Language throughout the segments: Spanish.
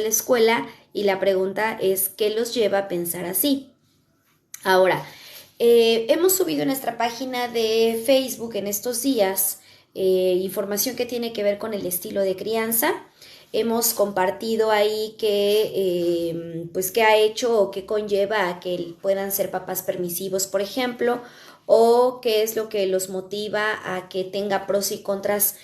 la escuela y la pregunta es, ¿qué los lleva a pensar así? Ahora, hemos subido en nuestra página de Facebook en estos días información que tiene que ver con el estilo de crianza. Hemos compartido ahí pues qué ha hecho o qué conlleva a que puedan ser papás permisivos, por ejemplo, o qué es lo que los motiva a que tenga pros y contras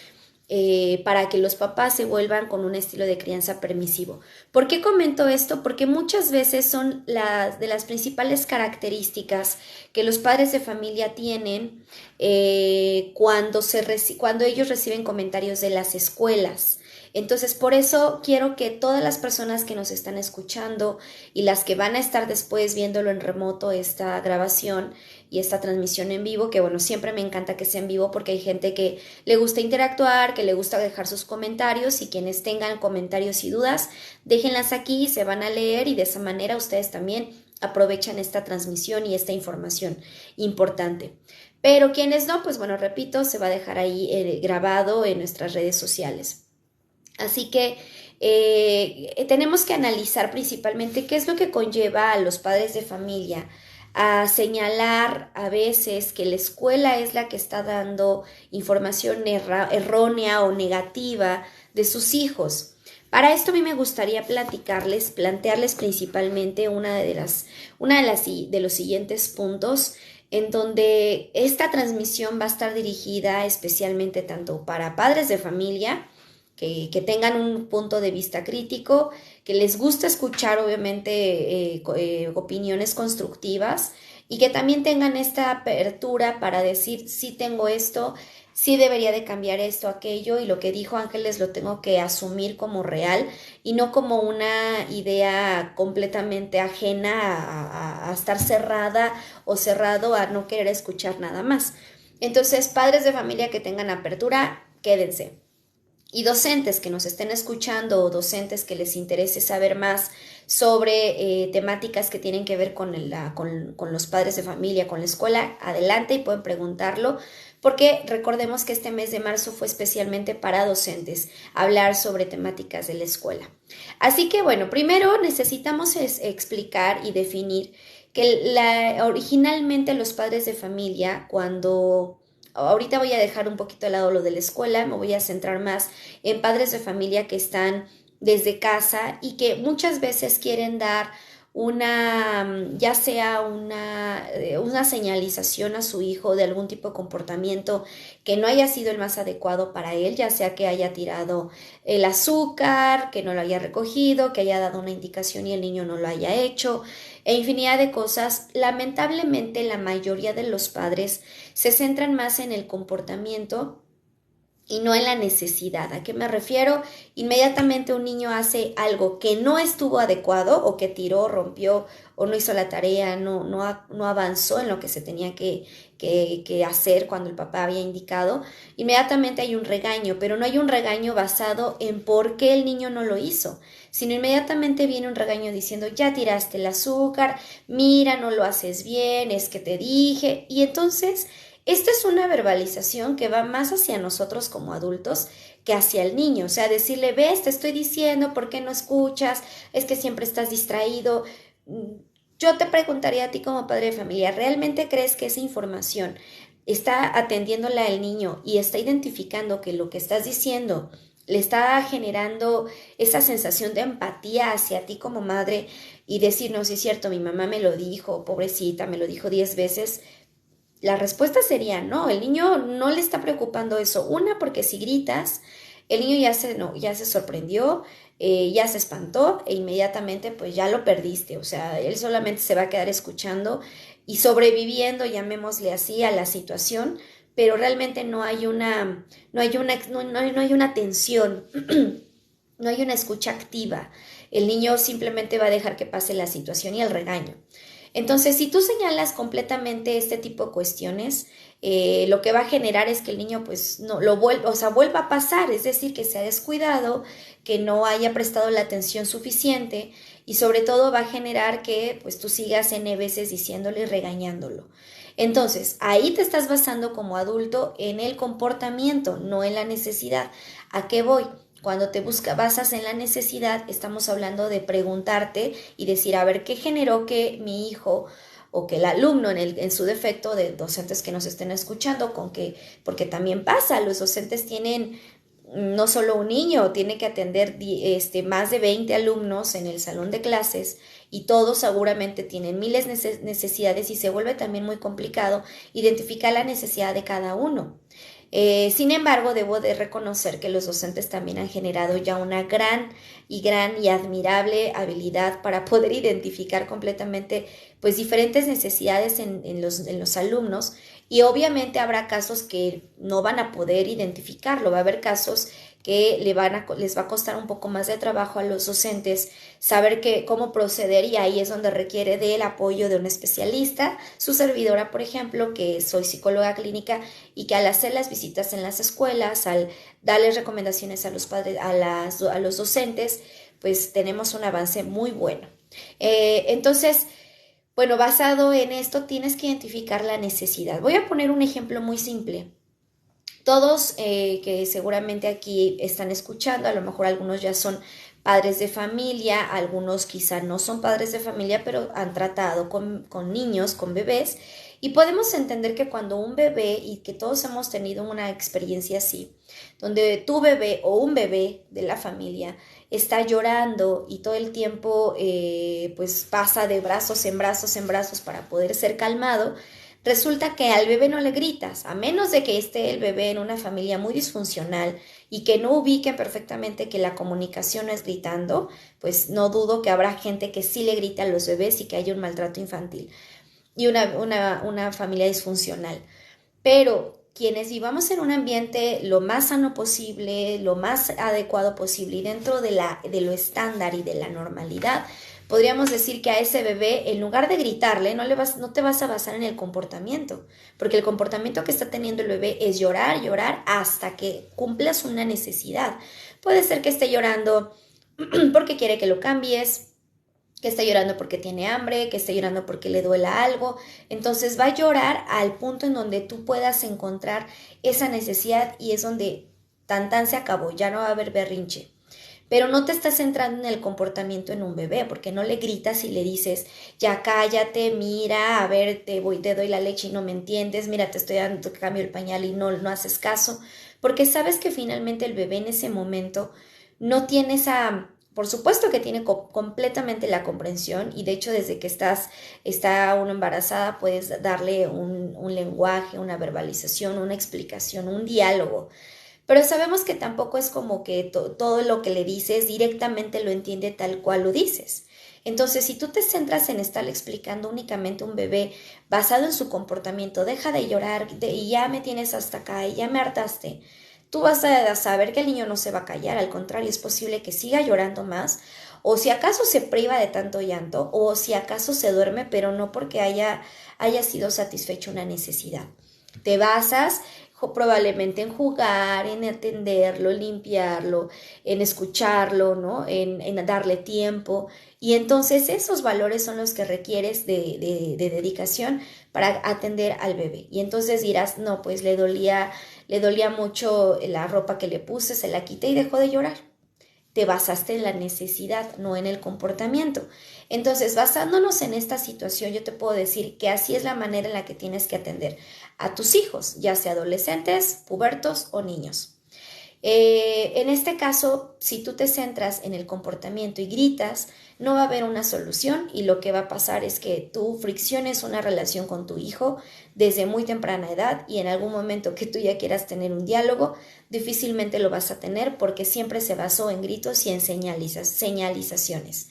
para que los papás se vuelvan con un estilo de crianza permisivo. ¿Por qué comento esto? Porque muchas veces son de las principales características que los padres de familia tienen cuando ellos reciben comentarios de las escuelas. Entonces, por eso quiero que todas las personas que nos están escuchando y las que van a estar después viéndolo en remoto, esta grabación y esta transmisión en vivo, que bueno, siempre me encanta que sea en vivo porque hay gente que le gusta interactuar, que le gusta dejar sus comentarios, y quienes tengan comentarios y dudas, déjenlas aquí, se van a leer y de esa manera ustedes también aprovechan esta transmisión y esta información importante. Pero quienes no, pues bueno, repito, se va a dejar ahí grabado en nuestras redes sociales. Así que tenemos que analizar principalmente qué es lo que conlleva a los padres de familia a señalar a veces que la escuela es la que está dando información errónea o negativa de sus hijos. Para esto a mí me gustaría plantearles principalmente de los siguientes puntos en donde esta transmisión va a estar dirigida especialmente tanto para padres de familia que tengan un punto de vista crítico, que les gusta escuchar obviamente opiniones constructivas y que también tengan esta apertura para decir sí tengo esto, sí debería de cambiar esto, aquello, y lo que dijo Ángeles lo tengo que asumir como real y no como una idea completamente ajena a estar cerrada o cerrado a no querer escuchar nada más. Entonces, padres de familia que tengan apertura, quédense. Y docentes que nos estén escuchando o docentes que les interese saber más sobre temáticas que tienen que ver con los padres de familia, con la escuela, adelante y pueden preguntarlo, porque recordemos que este mes de marzo fue especialmente para docentes, hablar sobre temáticas de la escuela. Así que bueno, primero necesitamos explicar y definir que originalmente los padres de familia, ahorita voy a dejar un poquito de lado lo de la escuela, me voy a centrar más en padres de familia que están desde casa y que muchas veces quieren dar ya sea una señalización a su hijo de algún tipo de comportamiento que no haya sido el más adecuado para él, ya sea que haya tirado el azúcar, que no lo haya recogido, que haya dado una indicación y el niño no lo haya hecho, e infinidad de cosas. Lamentablemente la mayoría de los padres se centran más en el comportamiento y no en la necesidad. ¿A qué me refiero? Inmediatamente un niño hace algo que no estuvo adecuado o que tiró, rompió o no hizo la tarea, no avanzó en lo que se tenía que hacer cuando el papá había indicado, inmediatamente hay un regaño, pero no hay un regaño basado en por qué el niño no lo hizo, sino inmediatamente viene un regaño diciendo ya tiraste el azúcar, mira, no lo haces bien, es que te dije, y entonces esta es una verbalización que va más hacia nosotros como adultos que hacia el niño, o sea, decirle, ves, te estoy diciendo, ¿por qué no escuchas? Es que siempre estás distraído. Yo te preguntaría a ti como padre de familia, ¿realmente crees que esa información está atendiéndola al niño y está identificando que lo que estás diciendo le está generando esa sensación de empatía hacia ti como madre y decir, no, sí es cierto, mi mamá me lo dijo, pobrecita, me lo dijo 10 veces? La respuesta sería no, el niño no le está preocupando eso. Una, porque si gritas, el niño ya se sorprendió, ya se espantó e inmediatamente pues ya lo perdiste. O sea, él solamente se va a quedar escuchando y sobreviviendo, llamémosle así, a la situación, pero realmente no hay una atención, no hay una escucha activa. El niño simplemente va a dejar que pase la situación y el regaño. Entonces, si tú señalas completamente este tipo de cuestiones, lo que va a generar es que el niño pues no lo vuelva a pasar, es decir, que se ha descuidado, que no haya prestado la atención suficiente y sobre todo va a generar que pues tú sigas N veces diciéndole y regañándolo. Entonces, ahí te estás basando como adulto en el comportamiento, no en la necesidad. ¿A qué voy? Cuando basas en la necesidad, estamos hablando de preguntarte y decir, a ver, ¿qué generó que mi hijo o que el alumno en su defecto, de docentes que nos estén escuchando, porque también pasa, los docentes tienen no solo un niño, tiene que atender más de 20 alumnos en el salón de clases y todos seguramente tienen miles de necesidades y se vuelve también muy complicado identificar la necesidad de cada uno. Sin embargo, debo de reconocer que los docentes también han generado ya una gran y admirable habilidad para poder identificar completamente pues diferentes necesidades en los alumnos, y obviamente habrá casos que no van a poder identificarlo, va a haber casos que les va a costar un poco más de trabajo a los docentes saber cómo proceder, y ahí es donde requiere del apoyo de un especialista, su servidora, por ejemplo, que soy psicóloga clínica y que al hacer las visitas en las escuelas, al darles recomendaciones a los padres, a los docentes, pues tenemos un avance muy bueno. Entonces, bueno, basado en esto tienes que identificar la necesidad. Voy a poner un ejemplo muy simple. Todos que seguramente aquí están escuchando, a lo mejor algunos ya son padres de familia, algunos quizá no son padres de familia, pero han tratado con niños, con bebés, y podemos entender que cuando un bebé, y que todos hemos tenido una experiencia así, donde tu bebé o un bebé de la familia está llorando y todo el tiempo pues pasa de brazos en brazos en brazos para poder ser calmado, resulta que al bebé no le gritas, a menos de que esté el bebé en una familia muy disfuncional y que no ubiquen perfectamente que la comunicación no es gritando, pues no dudo que habrá gente que sí le grita a los bebés y que haya un maltrato infantil y una familia disfuncional. Pero quienes vivamos en un ambiente lo más sano posible, lo más adecuado posible y dentro de lo estándar y de la normalidad, podríamos decir que a ese bebé, en lugar de gritarle, no te vas a basar en el comportamiento, porque el comportamiento que está teniendo el bebé es llorar, llorar hasta que cumplas una necesidad. Puede ser que esté llorando porque quiere que lo cambies, que esté llorando porque tiene hambre, que esté llorando porque le duela algo. Entonces va a llorar al punto en donde tú puedas encontrar esa necesidad, y es donde tan se acabó, ya no va a haber berrinche. Pero no te estás centrando en el comportamiento en un bebé, porque no le gritas y le dices, ya cállate, mira, a ver, te doy la leche y no me entiendes, mira, te estoy dando, te cambio el pañal y no haces caso, porque sabes que finalmente el bebé en ese momento no tiene por supuesto que tiene completamente la comprensión, y de hecho desde que está uno embarazada puedes darle un lenguaje, una verbalización, una explicación, un diálogo. Pero sabemos que tampoco es como que todo lo que le dices directamente lo entiende tal cual lo dices. Entonces, si tú te centras en estar explicando únicamente a un bebé basado en su comportamiento, deja de llorar y ya me tienes hasta acá y ya me hartaste, tú vas a saber que el niño no se va a callar, al contrario, es posible que siga llorando más, o si acaso se priva de tanto llanto, o si acaso se duerme, pero no porque haya sido satisfecha una necesidad. Te basas probablemente en jugar, en atenderlo, limpiarlo, en escucharlo, ¿no? En darle tiempo. Y entonces esos valores son los que requieres de dedicación para atender al bebé. Y entonces dirás, no, pues le dolía mucho la ropa que le puse, se la quité y dejó de llorar. Te basaste en la necesidad, no en el comportamiento. Entonces, basándonos en esta situación, yo te puedo decir que así es la manera en la que tienes que atender a tus hijos, ya sea adolescentes, pubertos o niños. En este caso, si tú te centras en el comportamiento y gritas, no va a haber una solución, y lo que va a pasar es que tú fricciones una relación con tu hijo desde muy temprana edad, y en algún momento que tú ya quieras tener un diálogo, difícilmente lo vas a tener porque siempre se basó en gritos y en señalizaciones.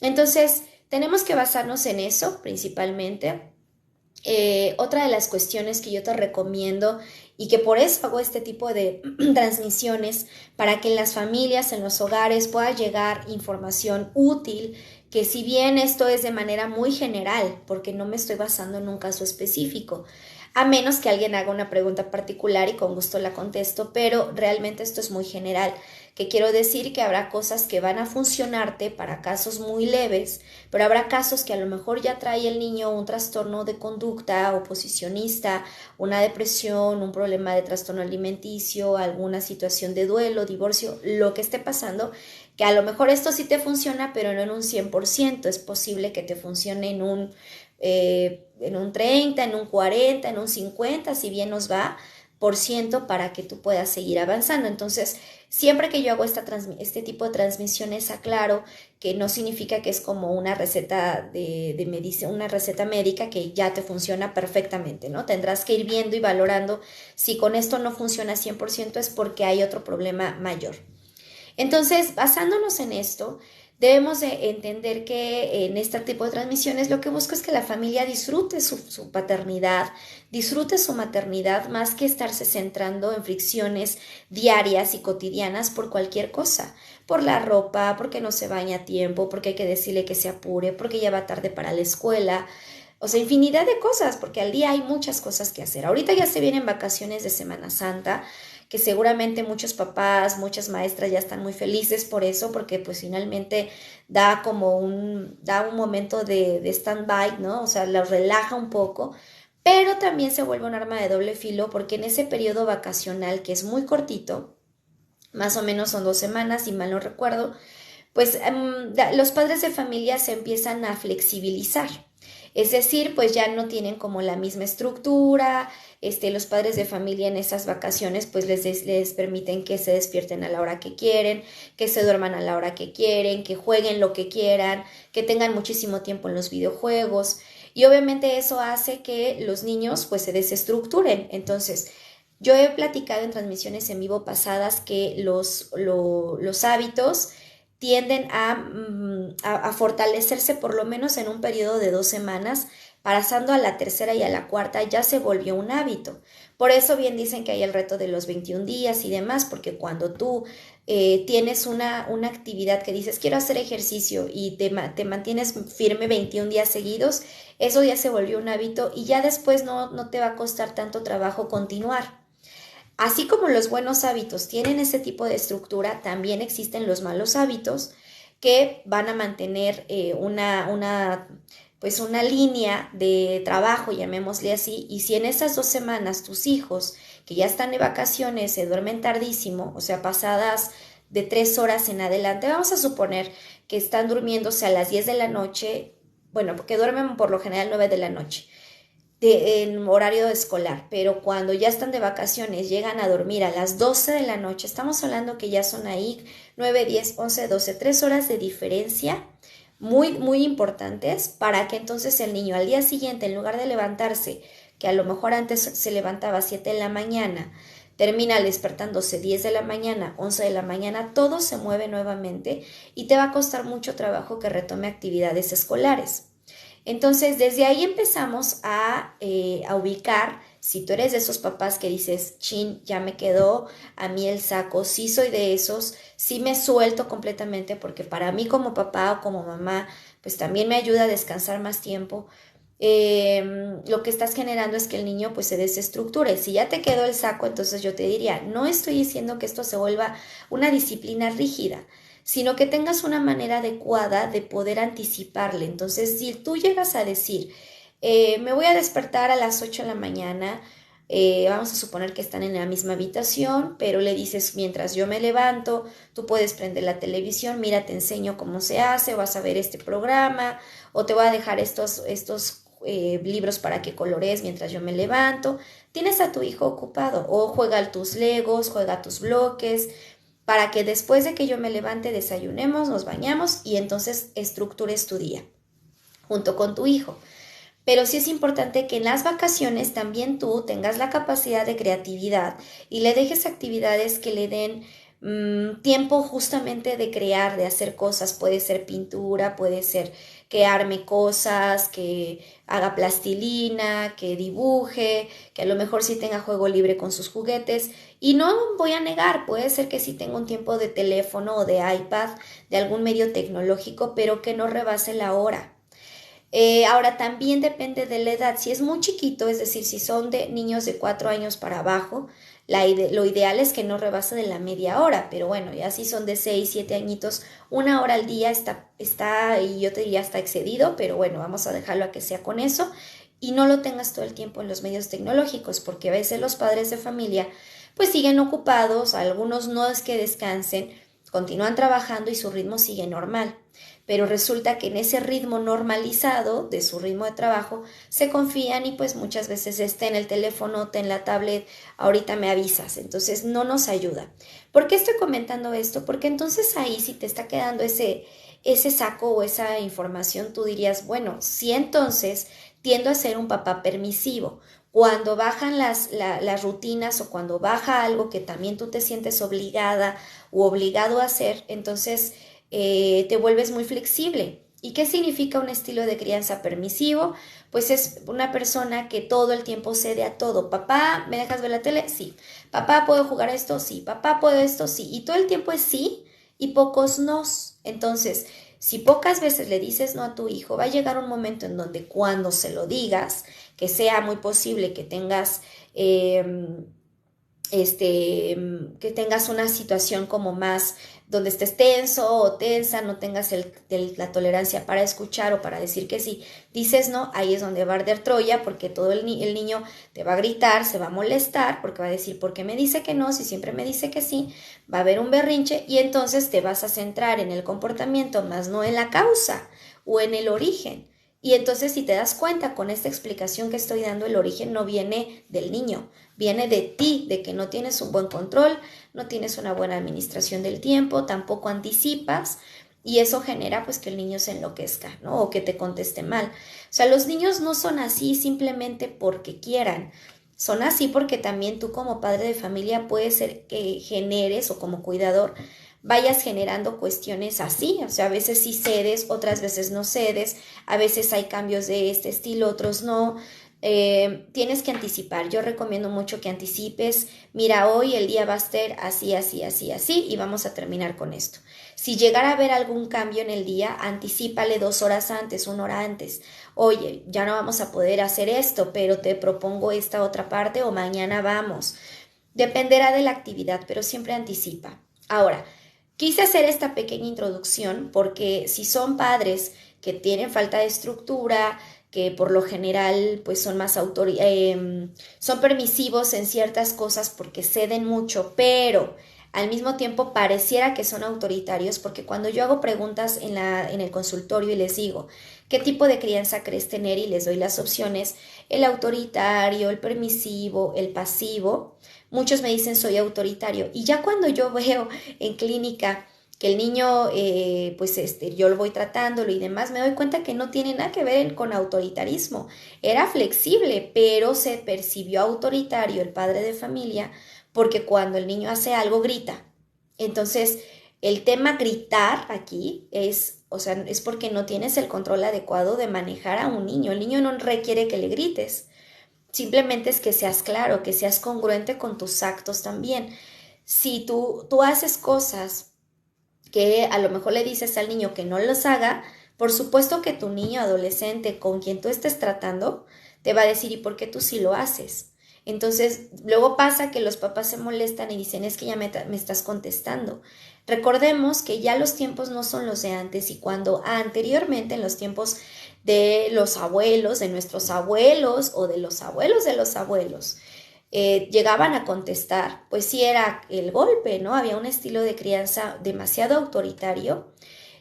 Entonces, tenemos que basarnos en eso principalmente. Otra de las cuestiones que yo te recomiendo, y que por eso hago este tipo de transmisiones, para que en las familias, en los hogares pueda llegar información útil, que si bien esto es de manera muy general, porque no me estoy basando en un caso específico, a menos que alguien haga una pregunta particular y con gusto la contesto, pero realmente esto es muy general. que quiero decir que habrá cosas que van a funcionarte para casos muy leves, pero habrá casos que a lo mejor ya trae el niño un trastorno de conducta oposicionista, una depresión, un problema de trastorno alimenticio, alguna situación de duelo, divorcio, lo que esté pasando, que a lo mejor esto sí te funciona, pero no en un 100%, es posible que te funcione en un 30, en un 40, en un 50, si bien nos va, por ciento para que tú puedas seguir avanzando. Entonces, siempre que yo hago este tipo de transmisiones, aclaro que no significa que es como una receta de medicina, una receta médica que ya te funciona perfectamente, ¿no? Tendrás que ir viendo y valorando si con esto no funciona 100% es porque hay otro problema mayor. Entonces, basándonos en esto, debemos de entender que en este tipo de transmisiones lo que busco es que la familia disfrute su paternidad, disfrute su maternidad, más que estarse centrando en fricciones diarias y cotidianas por cualquier cosa, por la ropa, porque no se baña a tiempo, porque hay que decirle que se apure, porque ya va tarde para la escuela. O sea, infinidad de cosas, porque al día hay muchas cosas que hacer. Ahorita ya se vienen vacaciones de Semana Santa, que seguramente muchos papás, muchas maestras ya están muy felices por eso, porque pues finalmente da un momento de stand-by, ¿no? O sea, los relaja un poco, pero también se vuelve un arma de doble filo, porque en ese periodo vacacional, que es muy cortito, más o menos son 2 semanas, si mal no recuerdo, pues los padres de familia se empiezan a flexibilizar. Es decir, pues ya no tienen como la misma estructura, los padres de familia en esas vacaciones pues les permiten que se despierten a la hora que quieren, que se duerman a la hora que quieren, que jueguen lo que quieran, que tengan muchísimo tiempo en los videojuegos y obviamente eso hace que los niños pues se desestructuren. Entonces, yo he platicado en transmisiones en vivo pasadas que los hábitos tienden a fortalecerse por lo menos en un periodo de 2 semanas, pasando a la tercera y a la cuarta ya se volvió un hábito. Por eso bien dicen que hay el reto de los 21 días y demás, porque cuando tú tienes una actividad que dices quiero hacer ejercicio y te mantienes firme 21 días seguidos, eso ya se volvió un hábito y ya después no te va a costar tanto trabajo continuar. Así como los buenos hábitos tienen ese tipo de estructura, también existen los malos hábitos que van a mantener pues una línea de trabajo, llamémosle así, y si en esas 2 semanas tus hijos que ya están de vacaciones se duermen tardísimo, o sea, pasadas de 3 horas en adelante, vamos a suponer que están durmiéndose a las 10 de la noche, bueno, porque duermen por lo general 9 de la noche en horario escolar, pero cuando ya están de vacaciones llegan a dormir a las 12 de la noche, estamos hablando que ya son ahí 9, 10, 11, 12, 3 horas de diferencia muy, muy importantes para que entonces el niño al día siguiente, en lugar de levantarse, que a lo mejor antes se levantaba a 7 de la mañana, termina despertándose 10 de la mañana, 11 de la mañana, todo se mueve nuevamente y te va a costar mucho trabajo que retome actividades escolares. Entonces, desde ahí empezamos a ubicar, si tú eres de esos papás que dices, chin, ya me quedó a mí el saco, sí soy de esos, sí me suelto completamente porque para mí como papá o como mamá, pues también me ayuda a descansar más tiempo. Lo que estás generando es que el niño pues se desestructure. Si ya te quedó el saco, entonces yo te diría, no estoy diciendo que esto se vuelva una disciplina rígida, sino que tengas una manera adecuada de poder anticiparle. Entonces, si tú llegas a decir, me voy a despertar a las 8 de la mañana, vamos a suponer que están en la misma habitación, pero le dices, mientras yo me levanto, tú puedes prender la televisión, mira, te enseño cómo se hace, vas a ver este programa, o te voy a dejar estos libros para que colorees mientras yo me levanto. Tienes a tu hijo ocupado, o juega tus legos, juega tus bloques, para que después de que yo me levante desayunemos, nos bañamos y entonces estructures tu día junto con tu hijo. Pero sí es importante que en las vacaciones también tú tengas la capacidad de creatividad y le dejes actividades que le den tiempo justamente de crear, de hacer cosas. Puede ser pintura, puede ser que arme cosas, que haga plastilina, que dibuje, que a lo mejor sí tenga juego libre con sus juguetes. Y no voy a negar, puede ser que sí tenga un tiempo de teléfono o de iPad, de algún medio tecnológico, pero que no rebase la hora. Ahora también depende de la edad. Si es muy chiquito, es decir, si son de niños de 4 años para abajo, lo ideal es que no rebase de la media hora, pero bueno, ya si son de 6, 7 añitos, 1 hora al día y yo te diría está excedido, pero bueno, vamos a dejarlo a que sea con eso y no lo tengas todo el tiempo en los medios tecnológicos, porque a veces los padres de familia pues siguen ocupados, algunos no es que descansen, continúan trabajando y su ritmo sigue normal, pero resulta que en ese ritmo normalizado de su ritmo de trabajo se confían y pues muchas veces esté en el teléfono, en la tablet, ahorita me avisas, entonces no nos ayuda. ¿Por qué estoy comentando esto? Porque entonces ahí si te está quedando ese saco o esa información, tú dirías, bueno, sí, entonces tiendo a ser un papá permisivo. Cuando bajan las rutinas o cuando baja algo que también tú te sientes obligada o obligado a hacer, entonces te vuelves muy flexible. ¿Y qué significa un estilo de crianza permisivo? Pues es una persona que todo el tiempo cede a todo. Papá, ¿me dejas ver la tele? Sí. Papá, ¿puedo jugar esto? Sí. Papá, ¿puedo esto? Sí. Y todo el tiempo es sí y pocos nos. Entonces, si pocas veces le dices no a tu hijo, va a llegar un momento en donde cuando se lo digas, que sea muy posible que tengas que tengas una situación como más donde estés tenso o tensa, no tengas la tolerancia para escuchar o para decir que sí, dices no, ahí es donde va a arder Troya, porque todo el niño te va a gritar, se va a molestar, porque va a decir, ¿por qué me dice que no? Si siempre me dice que sí, va a haber un berrinche y entonces te vas a centrar en el comportamiento, más no en la causa o en el origen. Y entonces si te das cuenta con esta explicación que estoy dando, el origen no viene del niño, viene de ti, de que no tienes un buen control, no tienes una buena administración del tiempo, tampoco anticipas y eso genera pues que el niño se enloquezca, ¿no? O que te conteste mal. O sea, los niños no son así simplemente porque quieran, son así porque también tú como padre de familia puede ser que generes o como cuidador vayas generando cuestiones así, o sea, a veces sí cedes, otras veces no cedes, a veces hay cambios de este estilo, otros no. Tienes que anticipar, yo recomiendo mucho que anticipes, mira, hoy el día va a ser así, así, así, así y vamos a terminar con esto. Si llegara a haber algún cambio en el día, anticípale 2 horas antes, 1 hora antes. Oye, ya no vamos a poder hacer esto, pero te propongo esta otra parte o mañana vamos. Dependerá de la actividad, pero siempre anticipa. Ahora, quise hacer esta pequeña introducción porque si son padres que tienen falta de estructura, que por lo general pues son más son permisivos en ciertas cosas porque ceden mucho, pero al mismo tiempo pareciera que son autoritarios porque cuando yo hago preguntas en el consultorio y les digo, ¿qué tipo de crianza crees tener? Y les doy las opciones, el autoritario, el permisivo, el pasivo. Muchos me dicen soy autoritario y ya cuando yo veo en clínica que el niño, yo lo voy tratándolo y demás, me doy cuenta que no tiene nada que ver con autoritarismo. Era flexible, pero se percibió autoritario el padre de familia porque cuando el niño hace algo grita. Entonces, el tema gritar aquí es, o sea, es porque no tienes el control adecuado de manejar a un niño. El niño no requiere que le grites. Simplemente es que seas claro, que seas congruente con tus actos también. Si tú haces cosas que a lo mejor le dices al niño que no los haga, por supuesto que tu niño adolescente con quien tú estés tratando te va a decir, ¿y por qué tú sí lo haces? Entonces, luego pasa que los papás se molestan y dicen, es que ya me estás contestando. Recordemos que ya los tiempos no son los de antes y cuando anteriormente en los tiempos de los abuelos, de nuestros abuelos o de los abuelos, llegaban a contestar, pues sí era el golpe, ¿no? Había un estilo de crianza demasiado autoritario,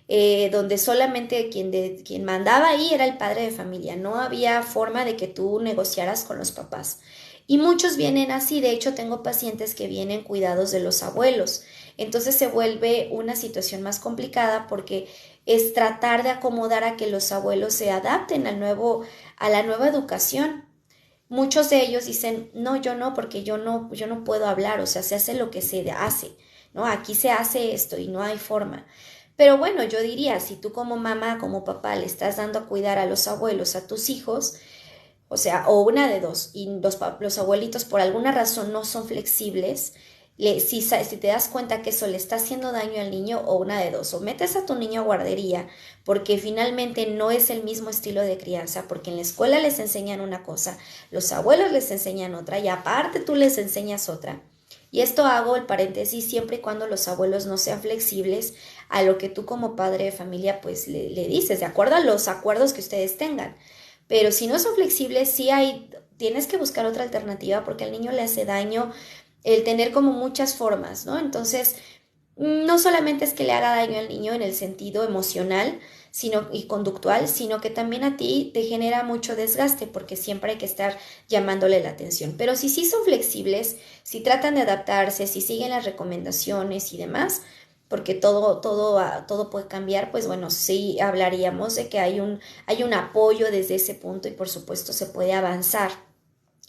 donde solamente quien mandaba ahí era el padre de familia, no había forma de que tú negociaras con los papás. Y muchos vienen así, de hecho tengo pacientes que vienen cuidados de los abuelos, entonces se vuelve una situación más complicada porque es tratar de acomodar a que los abuelos se adapten a la nueva educación. Muchos de ellos dicen, no, yo no, porque yo no puedo hablar, o sea, se hace lo que se hace, ¿no? Aquí se hace esto y no hay forma. Pero bueno, yo diría, si tú como mamá, como papá, le estás dando a cuidar a los abuelos, a tus hijos, o sea, o una de dos, y los abuelitos por alguna razón no son flexibles, si te das cuenta que eso le está haciendo daño al niño, o una de dos, o metes a tu niño a guardería, porque finalmente no es el mismo estilo de crianza, porque en la escuela les enseñan una cosa, los abuelos les enseñan otra, y aparte tú les enseñas otra. Y esto hago el paréntesis siempre y cuando los abuelos no sean flexibles a lo que tú como padre de familia pues le dices, de acuerdo a los acuerdos que ustedes tengan. Pero si no son flexibles, tienes que buscar otra alternativa porque al niño le hace daño el tener como muchas formas, ¿no? Entonces, no solamente es que le haga daño al niño en el sentido emocional y conductual, sino que también a ti te genera mucho desgaste porque siempre hay que estar llamándole la atención. Pero si sí son flexibles, si tratan de adaptarse, si siguen las recomendaciones y demás, porque todo puede cambiar, pues bueno, sí hablaríamos de que hay un apoyo desde ese punto y por supuesto se puede avanzar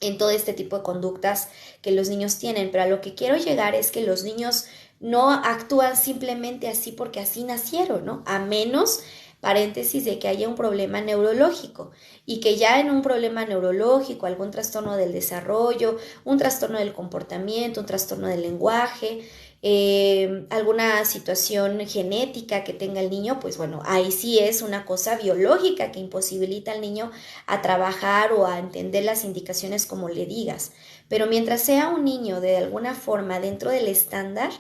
en todo este tipo de conductas que los niños tienen, pero a lo que quiero llegar es que los niños no actúan simplemente así porque así nacieron, ¿no? A menos, paréntesis, de que haya un problema neurológico y que ya en un problema neurológico, algún trastorno del desarrollo, un trastorno del comportamiento, un trastorno del lenguaje, alguna situación genética que tenga el niño, pues bueno, ahí sí es una cosa biológica que imposibilita al niño a trabajar o a entender las indicaciones como le digas. Pero mientras sea un niño de alguna forma dentro del estándar,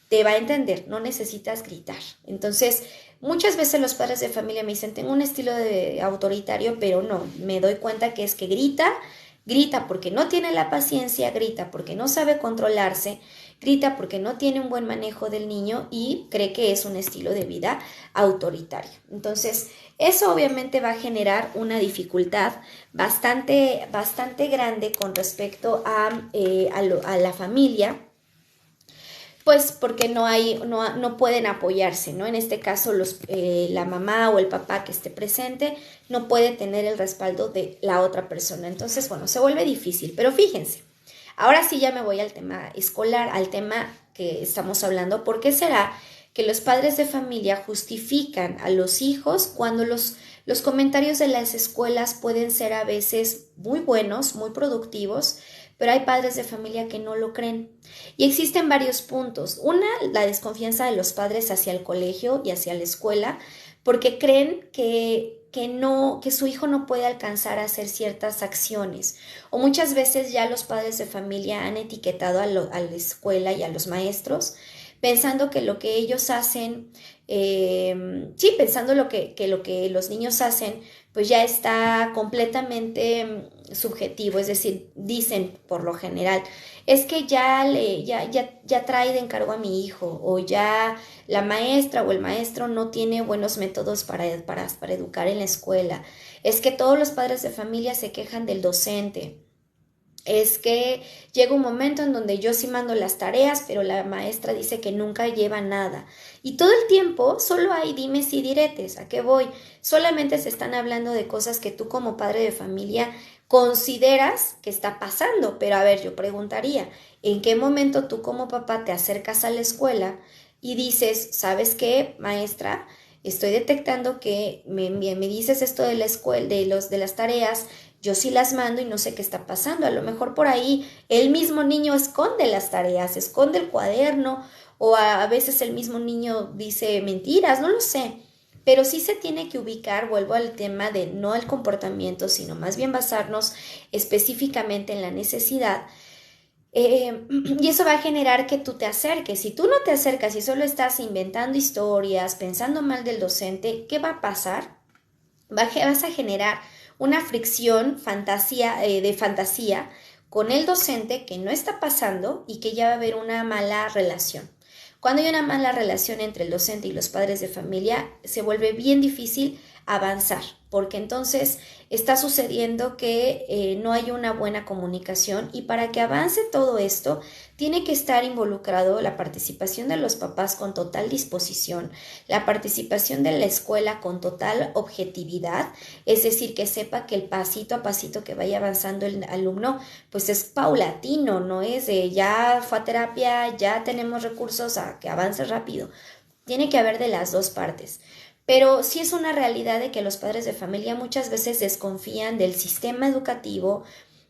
te va a entender, no necesitas gritar. Entonces, muchas veces los padres de familia me dicen, tengo un estilo de autoritario, pero no, me doy cuenta que es que grita porque no tiene la paciencia, grita porque no sabe controlarse, grita porque no tiene un buen manejo del niño y cree que es un estilo de vida autoritario. Entonces, eso obviamente va a generar una dificultad bastante grande con respecto a la familia, pues porque no pueden apoyarse, ¿no? En este caso, la mamá o el papá que esté presente no puede tener el respaldo de la otra persona. Entonces, bueno, se vuelve difícil. Pero fíjense, ahora sí ya me voy al tema escolar, al tema que estamos hablando. ¿Por qué será que los padres de familia justifican a los hijos cuando los comentarios de las escuelas pueden ser a veces muy buenos, muy productivos, pero hay padres de familia que no lo creen? Y existen varios puntos. Una, la desconfianza de los padres hacia el colegio y hacia la escuela, porque creen que su hijo no puede alcanzar a hacer ciertas acciones. O muchas veces ya los padres de familia han etiquetado a la escuela y a los maestros, pensando que lo que ellos hacen, pensando que lo que los niños hacen, pues ya está completamente subjetivo, es decir, dicen por lo general, es que ya trae de encargo a mi hijo, o ya la maestra o el maestro no tiene buenos métodos para educar en la escuela, es que todos los padres de familia se quejan del docente. Es que llega un momento en donde yo sí mando las tareas, pero la maestra dice que nunca lleva nada. Y todo el tiempo solo hay dimes y diretes. ¿A qué voy? Solamente se están hablando de cosas que tú como padre de familia consideras que está pasando. Pero a ver, yo preguntaría, ¿en qué momento tú como papá te acercas a la escuela y dices, ¿sabes qué, maestra? Estoy detectando que me dices esto de la escuela, de las tareas, yo sí las mando y no sé qué está pasando. A lo mejor por ahí el mismo niño esconde las tareas, esconde el cuaderno, o a veces el mismo niño dice mentiras, no lo sé. Pero sí se tiene que ubicar, vuelvo al tema de no el comportamiento, sino más bien basarnos específicamente en la necesidad. Y eso va a generar que tú te acerques. Si tú no te acercas y solo estás inventando historias, pensando mal del docente, ¿qué va a pasar? Vas a generar una fricción de fantasía con el docente que no está pasando y que ya va a haber una mala relación. Cuando hay una mala relación entre el docente y los padres de familia, se vuelve bien difícil avanzar, porque entonces está sucediendo que no hay una buena comunicación, y para que avance todo esto tiene que estar involucrado la participación de los papás con total disposición, la participación de la escuela con total objetividad, es decir, que sepa que el pasito a pasito que vaya avanzando el alumno pues es paulatino, no es de ya fue a terapia, ya tenemos recursos a que avance rápido. Tiene que haber de las dos partes. Pero sí es una realidad de que los padres de familia muchas veces desconfían del sistema educativo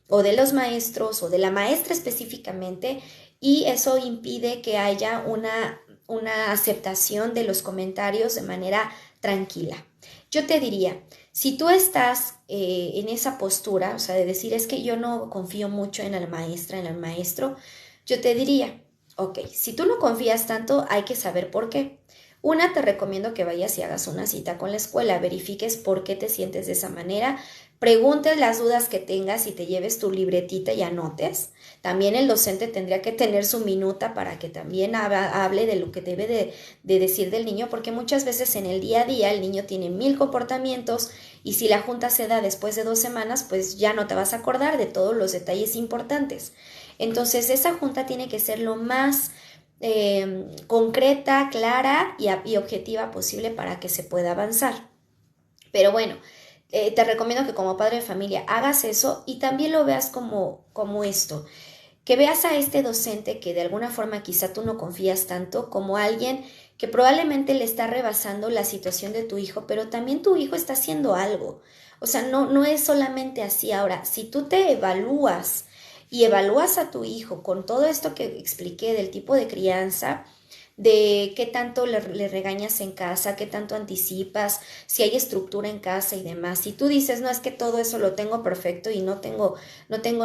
o de los maestros o de la maestra específicamente, y eso impide que haya una aceptación de los comentarios de manera tranquila. Yo te diría, si tú estás en esa postura, o sea, de decir es que yo no confío mucho en la maestra, en el maestro, yo te diría, ok, si tú no confías tanto, hay que saber por qué. Una, te recomiendo que vayas y hagas una cita con la escuela, verifiques por qué te sientes de esa manera, preguntes las dudas que tengas y te lleves tu libretita y anotes. También el docente tendría que tener su minuta para que también hable de lo que debe de decir del niño, porque muchas veces en el día a día el niño tiene 1000 comportamientos y si la junta se da después de 2 semanas, pues ya no te vas a acordar de todos los detalles importantes. Entonces esa junta tiene que ser lo más concreta, clara y objetiva posible para que se pueda avanzar. Pero bueno, te recomiendo que como padre de familia hagas eso y también lo veas como esto, que veas a este docente que de alguna forma quizá tú no confías tanto como alguien que probablemente le está rebasando la situación de tu hijo, pero también tu hijo está haciendo algo. O sea, no es solamente así. Ahora, si tú te evalúas y evalúas a tu hijo con todo esto que expliqué del tipo de crianza, de qué tanto le regañas en casa, qué tanto anticipas, si hay estructura en casa y demás. Si tú dices, no, es que todo eso lo tengo perfecto y no tengo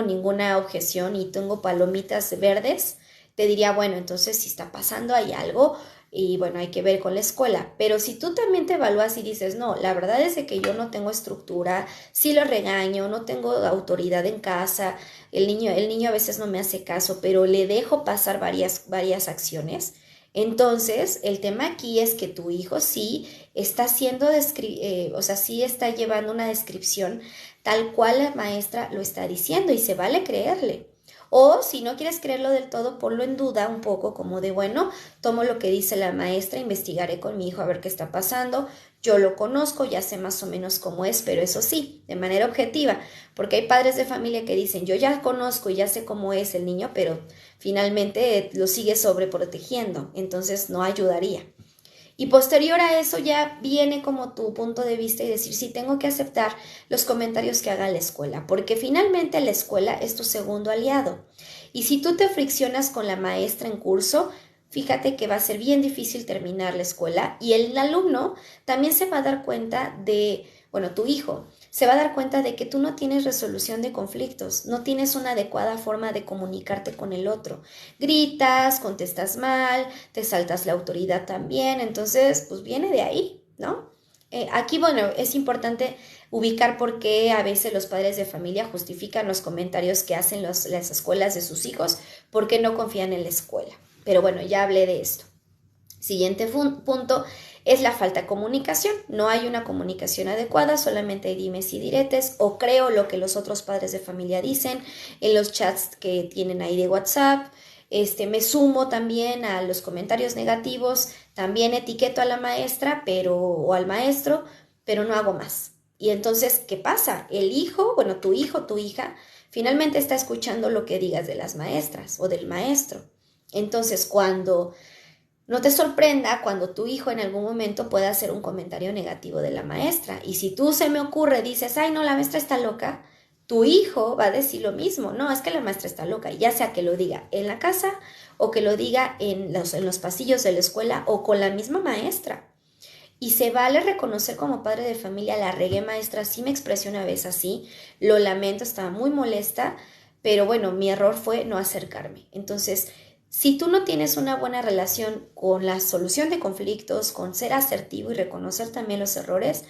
ninguna objeción y tengo palomitas verdes, te diría, bueno, entonces si está pasando hay algo y bueno, hay que ver con la escuela. Pero si tú también te evalúas y dices, no, la verdad es de que yo no tengo estructura, sí lo regaño, no tengo autoridad en casa, el niño a veces no me hace caso, pero le dejo pasar varias acciones. Entonces, el tema aquí es que tu hijo sí está o sea, sí está llevando una descripción tal cual la maestra lo está diciendo y se vale creerle. O si no quieres creerlo del todo, ponlo en duda un poco como de, bueno, tomo lo que dice la maestra, investigaré con mi hijo a ver qué está pasando, yo lo conozco, ya sé más o menos cómo es, pero eso sí, de manera objetiva, porque hay padres de familia que dicen, yo ya conozco y ya sé cómo es el niño, pero finalmente lo sigue sobreprotegiendo, entonces no ayudaría. Y posterior a eso ya viene como tu punto de vista y decir si tengo que aceptar los comentarios que haga la escuela, porque finalmente la escuela es tu segundo aliado. Y si tú te friccionas con la maestra en curso, fíjate que va a ser bien difícil terminar la escuela y el alumno también se va a dar cuenta de, bueno, tu hijo se va a dar cuenta de que tú no tienes resolución de conflictos, no tienes una adecuada forma de comunicarte con el otro. Gritas, contestas mal, te saltas la autoridad también, entonces pues viene de ahí, ¿no? Aquí, bueno, es importante ubicar por qué a veces los padres de familia justifican los comentarios que hacen las escuelas de sus hijos, porque no confían en la escuela. Pero bueno, ya hablé de esto. Siguiente punto es la falta de comunicación. No hay una comunicación adecuada, solamente hay dimes y diretes o creo lo que los otros padres de familia dicen en los chats que tienen ahí de WhatsApp. Me sumo también a los comentarios negativos, también etiqueto a la maestra o al maestro, pero no hago más. Y entonces, ¿qué pasa? El hijo, bueno, tu hijo, tu hija, finalmente está escuchando lo que digas de las maestras o del maestro. Entonces, cuando no te sorprenda cuando tu hijo en algún momento pueda hacer un comentario negativo de la maestra. Y si tú se me ocurre, dices, ay, no, la maestra está loca, tu hijo va a decir lo mismo. No, es que la maestra está loca. Ya sea que lo diga en la casa o que lo diga en los pasillos de la escuela o con la misma maestra. Y se vale reconocer como padre de familia, la regué maestra, sí me expresé una vez así, lo lamento, estaba muy molesta, pero bueno, mi error fue no acercarme. Entonces, si tú no tienes una buena relación con la solución de conflictos, con ser asertivo y reconocer también los errores,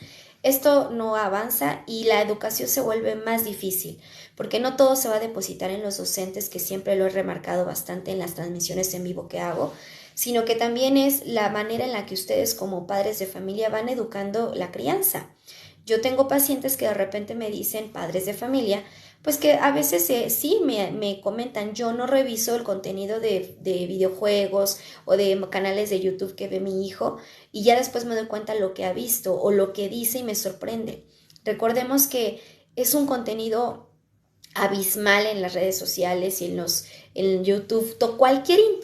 esto no avanza y la educación se vuelve más difícil, porque no todo se va a depositar en los docentes, que siempre lo he remarcado bastante en las transmisiones en vivo que hago, sino que también es la manera en la que ustedes como padres de familia van educando la crianza. Yo tengo pacientes que de repente me dicen, padres de familia, pues que a veces sí me comentan, yo no reviso el contenido de videojuegos o de canales de YouTube que ve mi hijo y ya después me doy cuenta lo que ha visto o lo que dice y me sorprende. Recordemos que es un contenido abismal en las redes sociales y en YouTube,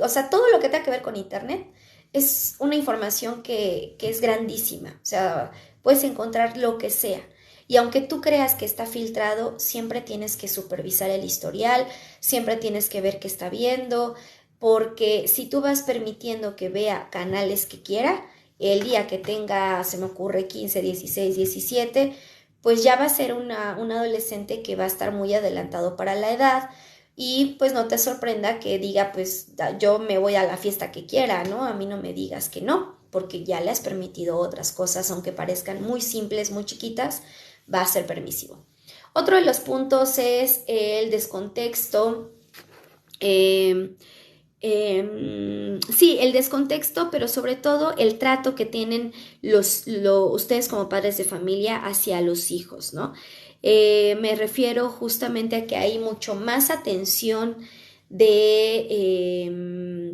o sea, todo lo que tenga que ver con internet es una información que es grandísima, o sea, puedes encontrar lo que sea. Y aunque tú creas que está filtrado, siempre tienes que supervisar el historial, siempre tienes que ver qué está viendo. porque si tú vas permitiendo que vea canales que quiera, el día que tenga, se me ocurre, 15, 16, 17, pues ya va a ser un adolescente que va a estar muy adelantado para la edad y pues no te sorprenda que diga, pues yo me voy a la fiesta que quiera, ¿no? A mí no me digas que no, porque ya le has permitido otras cosas, aunque parezcan muy simples, muy chiquitas, va a ser permisivo. Otro de los puntos es el descontexto. Sí, el descontexto, pero sobre todo el trato que tienen ustedes como padres de familia hacia los hijos, ¿no? Me refiero justamente a que hay mucho más atención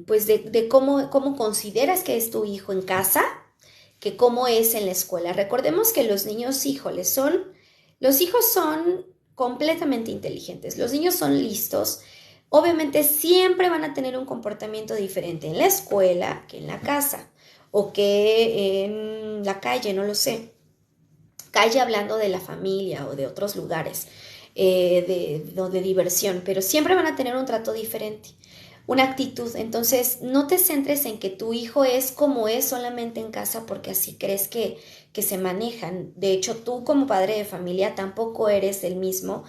pues de cómo consideras que es tu hijo en casa que cómo es en la escuela. Recordemos que los niños, híjoles, los hijos son completamente inteligentes, los niños son listos. Obviamente siempre van a tener un comportamiento diferente en la escuela que en la casa o que en la calle, no lo sé. Calle hablando de la familia o de otros lugares de diversión, pero siempre van a tener un trato diferente, una actitud. Entonces, no te centres en que tu hijo es como es solamente en casa porque así crees que se manejan. De hecho, tú como padre de familia tampoco eres el mismo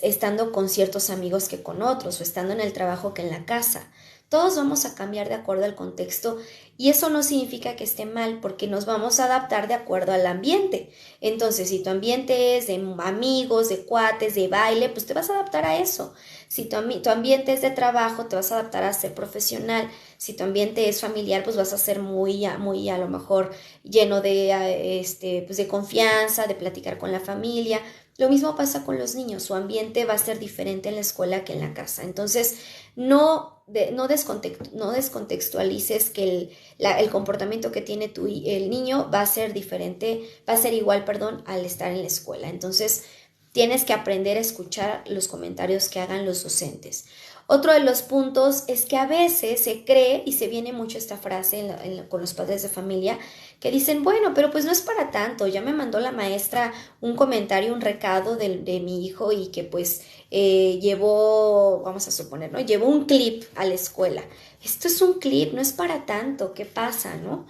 estando con ciertos amigos que con otros o estando en el trabajo que en la casa. Todos vamos a cambiar de acuerdo al contexto y eso no significa que esté mal porque nos vamos a adaptar de acuerdo al ambiente. Entonces, si tu ambiente es de amigos, de cuates, de baile, pues te vas a adaptar a eso. Si tu ambiente es de trabajo, te vas a adaptar a ser profesional. Si tu ambiente es familiar, pues vas a ser muy a lo mejor lleno pues de confianza, de platicar con la familia. Lo mismo pasa con los niños, su ambiente va a ser diferente en la escuela que en la casa. Entonces, no descontextualices que el comportamiento que tiene el niño va a ser diferente, va a ser igual, perdón, al estar en la escuela. Entonces, tienes que aprender a escuchar los comentarios que hagan los docentes. Otro de los puntos es que a veces se cree, y se viene mucho esta frase con los padres de familia, que dicen, bueno, pero pues no es para tanto, ya me mandó la maestra un comentario, un recado de mi hijo y que pues llevó, vamos a suponer, ¿no? Llevó un clip a la escuela. Esto es un clip, no es para tanto, ¿qué pasa, no?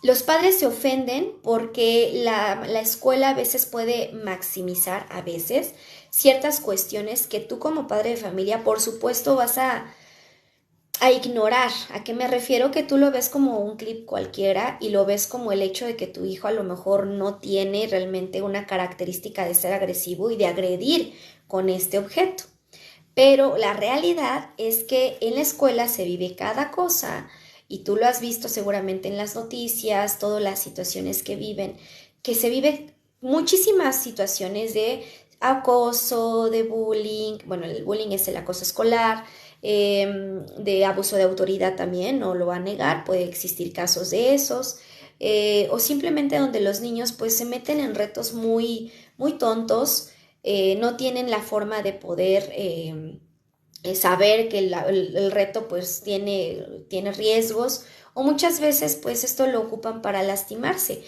Los padres se ofenden porque la escuela a veces puede maximizar, a veces, ciertas cuestiones que tú como padre de familia, por supuesto, vas a ignorar. ¿A qué me refiero? Que tú lo ves como un clip cualquiera y lo ves como el hecho de que tu hijo a lo mejor no tiene realmente una característica de ser agresivo y de agredir con este objeto. Pero la realidad es que en la escuela se vive cada cosa y tú lo has visto seguramente en las noticias, todas las situaciones que viven, que se viven muchísimas situaciones de acoso, de bullying, bueno, el bullying es el acoso escolar, de abuso de autoridad también, no lo va a negar, puede existir casos de esos, o simplemente donde los niños pues se meten en retos muy, muy tontos, no tienen la forma de poder saber que el reto pues tiene riesgos o muchas veces pues esto lo ocupan para lastimarse.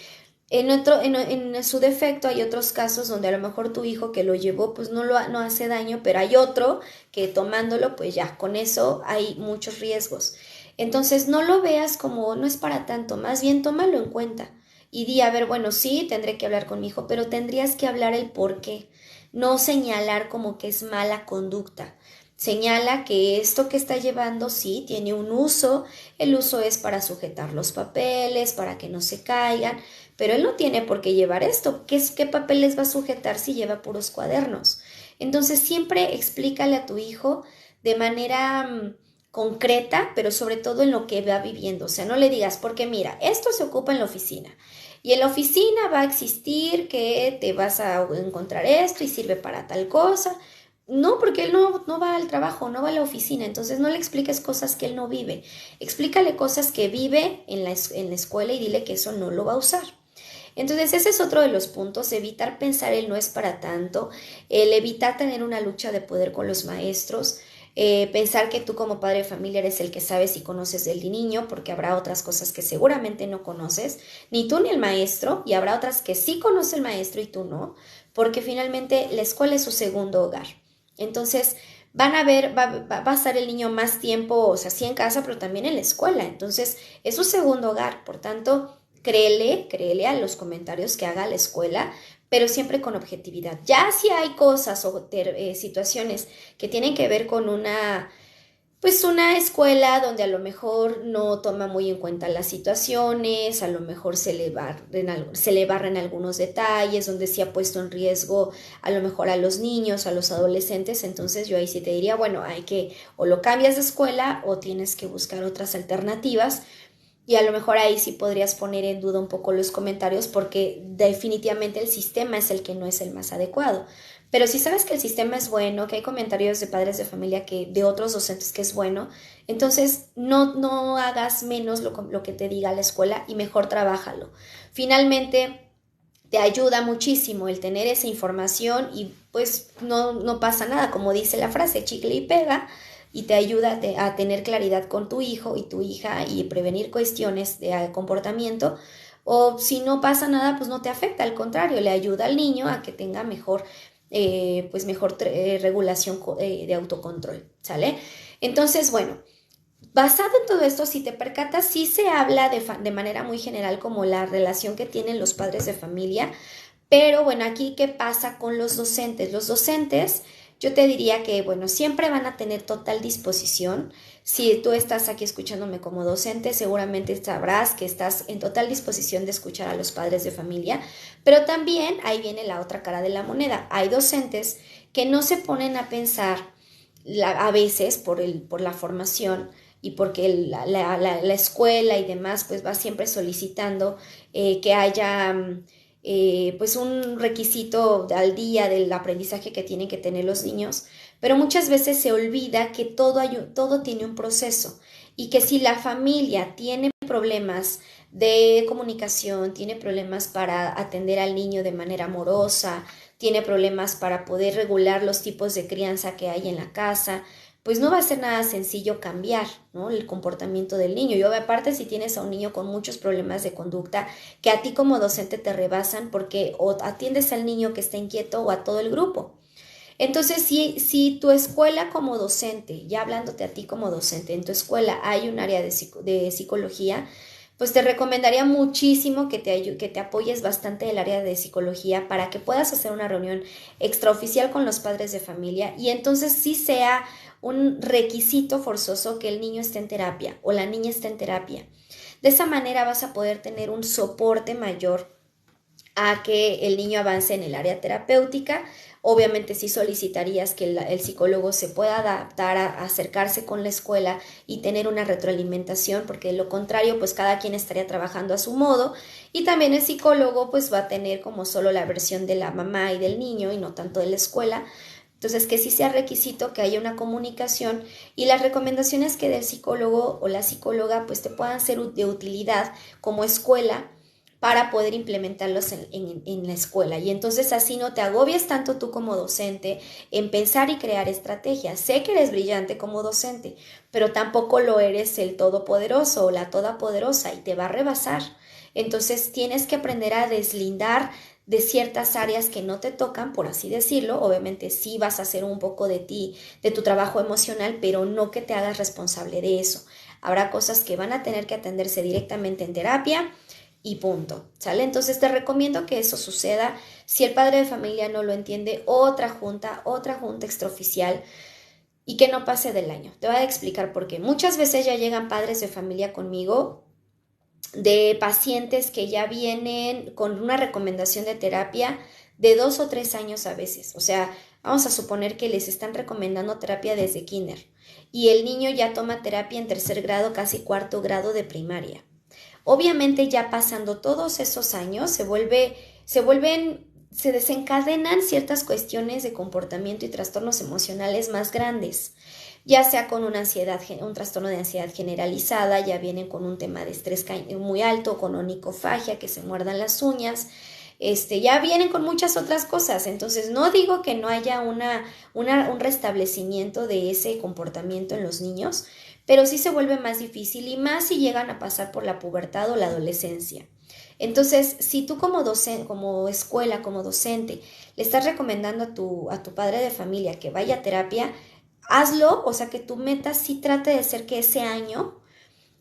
En su defecto hay otros casos donde a lo mejor tu hijo que lo llevó pues no hace daño, pero hay otro que tomándolo pues ya con eso hay muchos riesgos. Entonces no lo veas como no es para tanto, más bien tómalo en cuenta y di, a ver, bueno, sí, tendré que hablar con mi hijo, pero tendrías que hablar el por qué, no señalar como que es mala conducta. Señala que esto que está llevando sí tiene un uso, el uso es para sujetar los papeles, para que no se caigan, pero él no tiene por qué llevar esto. ¿Qué papeles va a sujetar si lleva puros cuadernos? Entonces siempre explícale a tu hijo de manera concreta, pero sobre todo en lo que va viviendo. O sea, no le digas, porque mira, esto se ocupa en la oficina. Y en la oficina va a existir que te vas a encontrar esto y sirve para tal cosa. No, porque él no va al trabajo, no va a la oficina, entonces no le expliques cosas que él no vive. Explícale cosas que vive en la escuela y dile que eso no lo va a usar. Entonces ese es otro de los puntos, evitar pensar el no es para tanto, el evitar tener una lucha de poder con los maestros, pensar que tú como padre de familia eres el que sabes y conoces del niño, porque habrá otras cosas que seguramente no conoces, ni tú ni el maestro, y habrá otras que sí conoce el maestro y tú no, porque finalmente la escuela es su segundo hogar. Entonces, van a ver, va a estar el niño más tiempo, o sea, sí en casa, pero también en la escuela. Entonces, es su segundo hogar. Por tanto, créele a los comentarios que haga la escuela, pero siempre con objetividad. Ya si hay cosas o situaciones que tienen que ver con una escuela donde a lo mejor no toma muy en cuenta las situaciones, a lo mejor se le barren algunos detalles, donde sí ha puesto en riesgo a lo mejor a los niños, a los adolescentes, entonces yo ahí sí te diría, bueno, hay que o lo cambias de escuela o tienes que buscar otras alternativas. Y a lo mejor ahí sí podrías poner en duda un poco los comentarios porque definitivamente el sistema es el que no es el más adecuado. Pero si sabes que el sistema es bueno, que hay comentarios de padres de familia, de otros docentes que es bueno, entonces no hagas menos lo que te diga la escuela y mejor trabájalo. Finalmente, te ayuda muchísimo el tener esa información y pues no pasa nada, como dice la frase, chicle y pega, y te ayuda a tener claridad con tu hijo y tu hija y prevenir cuestiones de comportamiento. O si no pasa nada, pues no te afecta, al contrario, le ayuda al niño a que tenga mejor, regulación de autocontrol, ¿sale? Entonces, bueno, basado en todo esto, si te percatas, sí se habla de manera muy general como la relación que tienen los padres de familia, pero bueno, aquí, ¿qué pasa con los docentes? Los docentes, yo te diría que, bueno, siempre van a tener total disposición. Si tú estás aquí escuchándome como docente, seguramente sabrás que estás en total disposición de escuchar a los padres de familia, pero también ahí viene la otra cara de la moneda. Hay docentes que no se ponen a pensar a veces por la formación y porque la escuela y demás pues va siempre solicitando que haya pues un requisito al día del aprendizaje que tienen que tener los niños, pero muchas veces se olvida que todo tiene un proceso y que si la familia tiene problemas de comunicación, tiene problemas para atender al niño de manera amorosa, tiene problemas para poder regular los tipos de crianza que hay en la casa, pues no va a ser nada sencillo cambiar, ¿no?, el comportamiento del niño. Y aparte, si tienes a un niño con muchos problemas de conducta que a ti como docente te rebasan porque o atiendes al niño que está inquieto o a todo el grupo. Entonces, si tu escuela como docente, ya hablándote a ti como docente, en tu escuela hay un área de psicología, pues te recomendaría muchísimo que te apoyes bastante del área de psicología para que puedas hacer una reunión extraoficial con los padres de familia y entonces sí sea un requisito forzoso que el niño esté en terapia o la niña esté en terapia. De esa manera vas a poder tener un soporte mayor a que el niño avance en el área terapéutica. Obviamente sí solicitarías que el psicólogo se pueda adaptar a acercarse con la escuela y tener una retroalimentación, porque de lo contrario, pues cada quien estaría trabajando a su modo y también el psicólogo pues va a tener como solo la versión de la mamá y del niño y no tanto de la escuela. Entonces, que sí sea requisito que haya una comunicación y las recomendaciones que del psicólogo o la psicóloga pues te puedan ser de utilidad como escuela para poder implementarlos en la escuela. Y entonces así no te agobies tanto tú como docente en pensar y crear estrategias. Sé que eres brillante como docente, pero tampoco lo eres el todopoderoso o la todopoderosa y te va a rebasar. Entonces tienes que aprender a deslindar de ciertas áreas que no te tocan, por así decirlo. Obviamente sí vas a hacer un poco de ti, de tu trabajo emocional, pero no que te hagas responsable de eso. Habrá cosas que van a tener que atenderse directamente en terapia y punto, ¿sale? Entonces te recomiendo que eso suceda. Si el padre de familia no lo entiende, otra junta extraoficial y que no pase del año. Te voy a explicar por qué. Muchas veces ya llegan padres de familia conmigo de pacientes que ya vienen con una recomendación de terapia de 2 o 3 años a veces. O sea, vamos a suponer que les están recomendando terapia desde kinder y el niño ya toma terapia en 3er grado, casi 4.er grado de primaria. Obviamente ya pasando todos esos años se desencadenan ciertas cuestiones de comportamiento y trastornos emocionales más grandes, ya sea con una ansiedad, un trastorno de ansiedad generalizada, ya vienen con un tema de estrés muy alto, con onicofagia, que se muerdan las uñas, ya vienen con muchas otras cosas. Entonces no digo que no haya un restablecimiento de ese comportamiento en los niños, pero sí se vuelve más difícil y más si llegan a pasar por la pubertad o la adolescencia. Entonces, si tú como docente, como escuela, como docente, le estás recomendando a tu padre de familia que vaya a terapia, hazlo, o sea, que tu meta sí trate de ser que ese año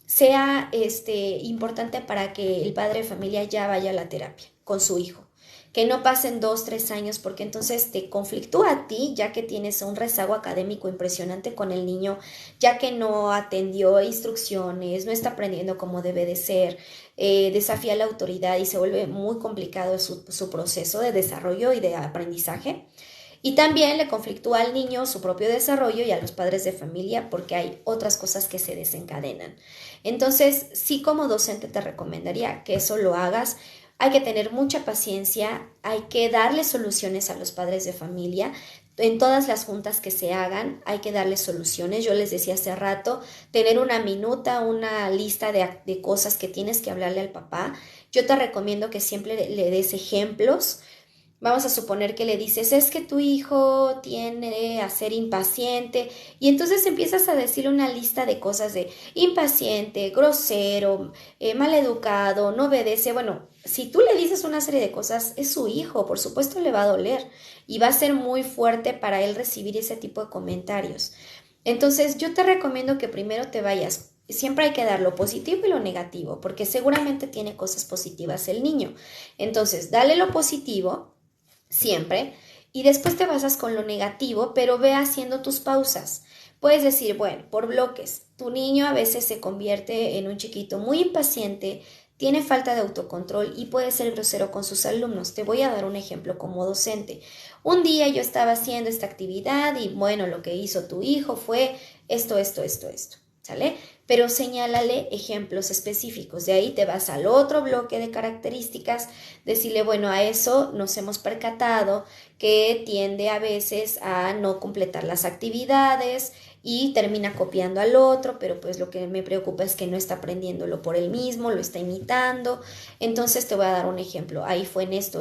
sea importante para que el padre de familia ya vaya a la terapia con su hijo. Que no pasen 2, 3 años, porque entonces te conflictúa a ti, ya que tienes un rezago académico impresionante con el niño, ya que no atendió instrucciones, no está aprendiendo como debe de ser, desafía la autoridad y se vuelve muy complicado su proceso de desarrollo y de aprendizaje. Y también le conflictúa al niño su propio desarrollo y a los padres de familia porque hay otras cosas que se desencadenan. Entonces, sí, como docente te recomendaría que eso lo hagas. Hay que tener mucha paciencia, hay que darle soluciones a los padres de familia. En todas las juntas que se hagan hay que darle soluciones. Yo les decía hace rato, tener una minuta, una lista de cosas que tienes que hablarle al papá. Yo te recomiendo que siempre le des ejemplos. Vamos a suponer que le dices, es que tu hijo tiende a ser impaciente y entonces empiezas a decirle una lista de cosas de impaciente, grosero, maleducado, no obedece. Bueno, si tú le dices una serie de cosas, es su hijo, por supuesto le va a doler y va a ser muy fuerte para él recibir ese tipo de comentarios. Entonces yo te recomiendo que primero te vayas. Siempre hay que dar lo positivo y lo negativo, porque seguramente tiene cosas positivas el niño. Entonces, dale lo positivo siempre, y después te basas con lo negativo, pero ve haciendo tus pausas. Puedes decir, bueno, por bloques, tu niño a veces se convierte en un chiquito muy impaciente, tiene falta de autocontrol y puede ser grosero con sus alumnos. Te voy a dar un ejemplo como docente. Un día yo estaba haciendo esta actividad y bueno, lo que hizo tu hijo fue esto, ¿sale? Pero señálale ejemplos específicos. De ahí te vas al otro bloque de características, decirle, bueno, a eso nos hemos percatado que tiende a veces a no completar las actividades y termina copiando al otro, pero pues lo que me preocupa es que no está aprendiéndolo por él mismo, lo está imitando. Entonces te voy a dar un ejemplo. Ahí fue en esto.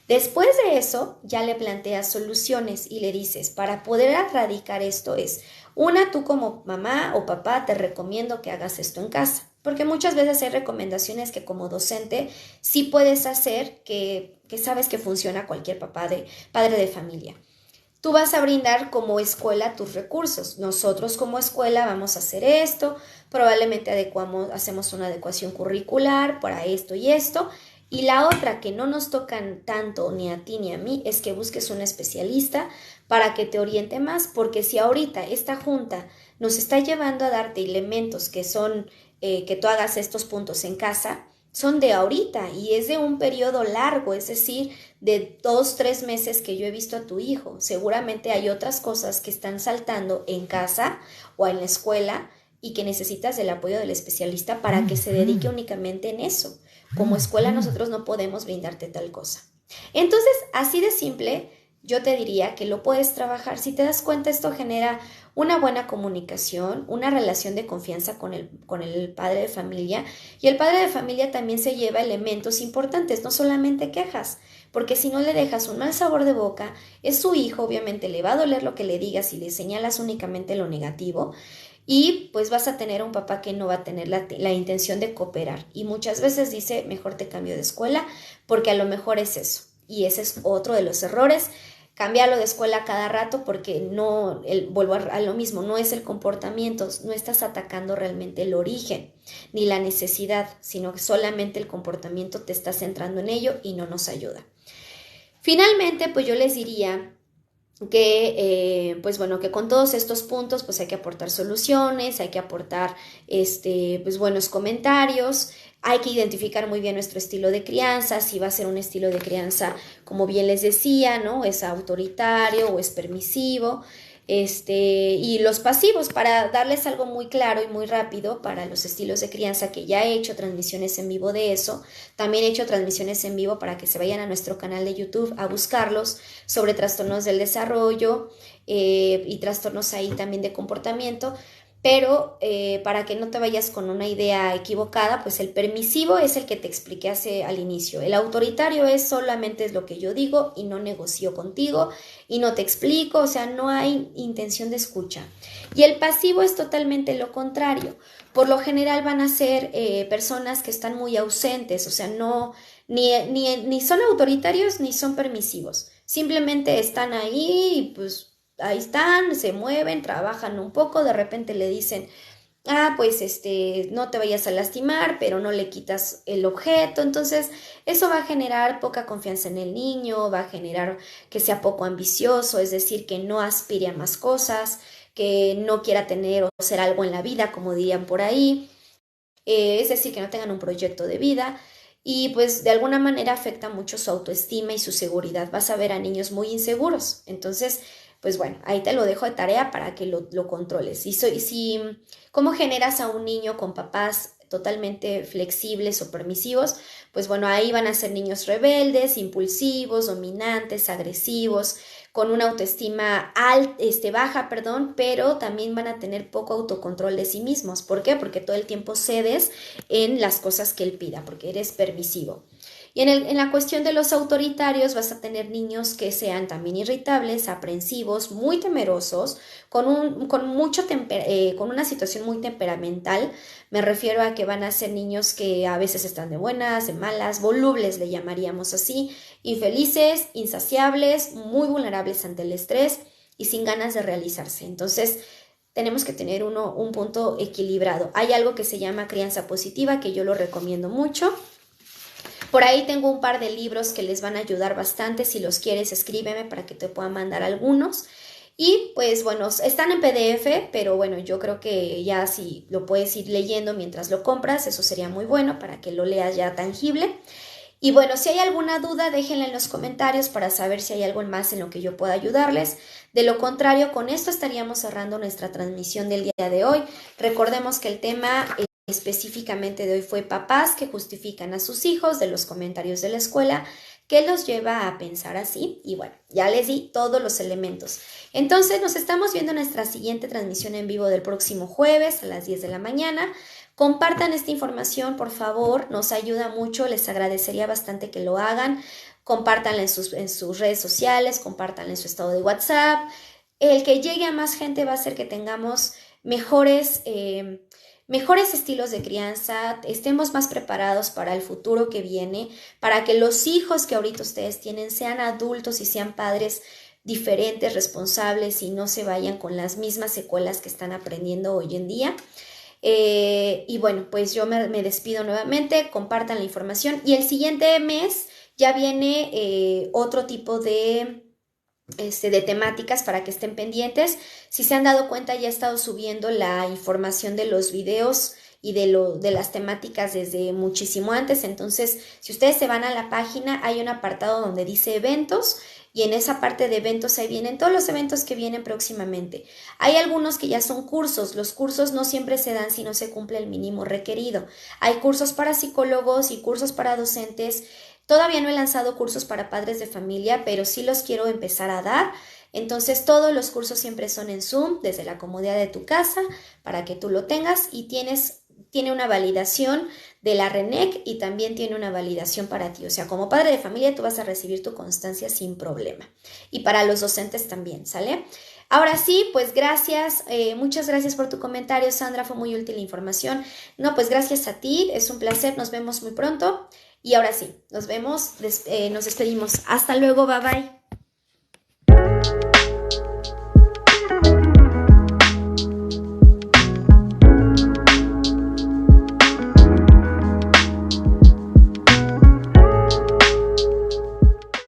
Después de eso, ya le planteas soluciones y le dices, para poder erradicar esto es, una, tú como mamá o papá te recomiendo que hagas esto en casa, porque muchas veces hay recomendaciones que como docente sí puedes hacer que sabes que funciona cualquier padre de familia. Tú vas a brindar como escuela tus recursos. Nosotros como escuela vamos a hacer esto, probablemente hacemos una adecuación curricular para esto y esto. Y la otra que no nos tocan tanto ni a ti ni a mí es que busques un especialista para que te oriente más, porque si ahorita esta junta nos está llevando a darte elementos que son que tú hagas estos puntos en casa, son de ahorita y es de un periodo largo, es decir, de 2, 3 meses que yo he visto a tu hijo. Seguramente hay otras cosas que están saltando en casa o en la escuela y que necesitas del apoyo del especialista para que se dedique únicamente en eso. Como escuela nosotros no podemos brindarte tal cosa. Entonces, así de simple, yo te diría que lo puedes trabajar. Si te das cuenta, esto genera una buena comunicación, una relación de confianza con el padre de familia, y el padre de familia también se lleva elementos importantes, no solamente quejas, porque si no le dejas un mal sabor de boca, es su hijo, obviamente le va a doler lo que le digas y le señalas únicamente lo negativo, y pues vas a tener un papá que no va a tener la intención de cooperar y muchas veces dice, mejor te cambio de escuela, porque a lo mejor es eso. Y ese es otro de los errores, cambiarlo de escuela cada rato porque no, vuelvo a lo mismo, no es el comportamiento, no estás atacando realmente el origen ni la necesidad, sino que solamente el comportamiento te está centrando en ello y no nos ayuda. Finalmente, pues yo les diría pues bueno, que con todos estos puntos pues hay que aportar soluciones, hay que aportar pues buenos comentarios, hay que identificar muy bien nuestro estilo de crianza, si va a ser un estilo de crianza, como bien les decía, ¿no? Es autoritario o es permisivo, y los pasivos, para darles algo muy claro y muy rápido para los estilos de crianza, que ya he hecho transmisiones en vivo de eso, también he hecho transmisiones en vivo para que se vayan a nuestro canal de YouTube a buscarlos sobre trastornos del desarrollo y trastornos ahí también de comportamiento, pero para que no te vayas con una idea equivocada, pues el permisivo es el que te expliqué al inicio, el autoritario es solamente es lo que yo digo y no negocio contigo y no te explico, o sea, no hay intención de escucha. Y el pasivo es totalmente lo contrario. Por lo general van a ser personas que están muy ausentes, o sea, no, ni son autoritarios ni son permisivos. Simplemente están ahí y pues ahí están, se mueven, trabajan un poco, de repente le dicen, pues no te vayas a lastimar, pero no le quitas el objeto. Entonces, eso va a generar poca confianza en el niño, va a generar que sea poco ambicioso, es decir, que no aspire a más cosas, que no quiera tener o ser algo en la vida, como dirían por ahí, es decir, que no tengan un proyecto de vida. Y pues de alguna manera afecta mucho su autoestima y su seguridad. Vas a ver a niños muy inseguros. Entonces, pues bueno, ahí te lo dejo de tarea para que lo controles. ¿Cómo generas a un niño con papás totalmente flexibles o permisivos? Pues bueno, ahí van a ser niños rebeldes, impulsivos, dominantes, agresivos, con una autoestima baja, perdón, pero también van a tener poco autocontrol de sí mismos. ¿Por qué? Porque todo el tiempo cedes en las cosas que él pida, porque eres permisivo. Y en la cuestión de los autoritarios vas a tener niños que sean también irritables, aprensivos, muy temerosos, con una situación muy temperamental. Me refiero a que van a ser niños que a veces están de buenas, de malas, volubles le llamaríamos así, infelices, insaciables, muy vulnerables ante el estrés y sin ganas de realizarse. Entonces, tenemos que tener un punto equilibrado. Hay algo que se llama crianza positiva, que yo lo recomiendo mucho. Por ahí tengo un par de libros que les van a ayudar bastante. Si los quieres, escríbeme para que te pueda mandar algunos. Y pues bueno, están en PDF, pero bueno, yo creo que ya si lo puedes ir leyendo mientras lo compras, eso sería muy bueno para que lo leas ya tangible. Y bueno, si hay alguna duda, déjenla en los comentarios para saber si hay algo más en lo que yo pueda ayudarles. De lo contrario, con esto estaríamos cerrando nuestra transmisión del día de hoy. Recordemos que el tema específicamente de hoy fue papás que justifican a sus hijos de los comentarios de la escuela, que los lleva a pensar así. Y bueno, ya les di todos los elementos. Entonces nos estamos viendo en nuestra siguiente transmisión en vivo del próximo jueves a las 10 de la mañana. Compartan esta información, por favor, nos ayuda mucho, les agradecería bastante que lo hagan. Compártanla en sus redes sociales, compártanla en su estado de WhatsApp. El que llegue a más gente va a hacer que tengamos mejores estilos de crianza, estemos más preparados para el futuro que viene, para que los hijos que ahorita ustedes tienen sean adultos y sean padres diferentes, responsables y no se vayan con las mismas secuelas que están aprendiendo hoy en día. Y bueno, pues yo me despido nuevamente, compartan la información y el siguiente mes ya viene otro tipo de temáticas para que estén pendientes. Si se han dado cuenta, ya he estado subiendo la información de los videos y de las temáticas desde muchísimo antes. Entonces, si ustedes se van a la página, hay un apartado donde dice eventos y en esa parte de eventos ahí vienen todos los eventos que vienen próximamente. Hay algunos que ya son cursos. Los cursos no siempre se dan si no se cumple el mínimo requerido. Hay cursos para psicólogos y cursos para docentes. Todavía no he lanzado cursos para padres de familia, pero sí los quiero empezar a dar. Entonces todos los cursos siempre son en Zoom, desde la comodidad de tu casa, para que tú lo tengas y tiene una validación de la RENEC y también tiene una validación para ti. O sea, como padre de familia tú vas a recibir tu constancia sin problema. Y para los docentes también, ¿sale? Ahora sí, pues gracias, muchas gracias por tu comentario, Sandra, fue muy útil la información. No, pues gracias a ti, es un placer, nos vemos muy pronto. Y ahora sí, nos vemos, nos despedimos. Hasta luego, bye bye.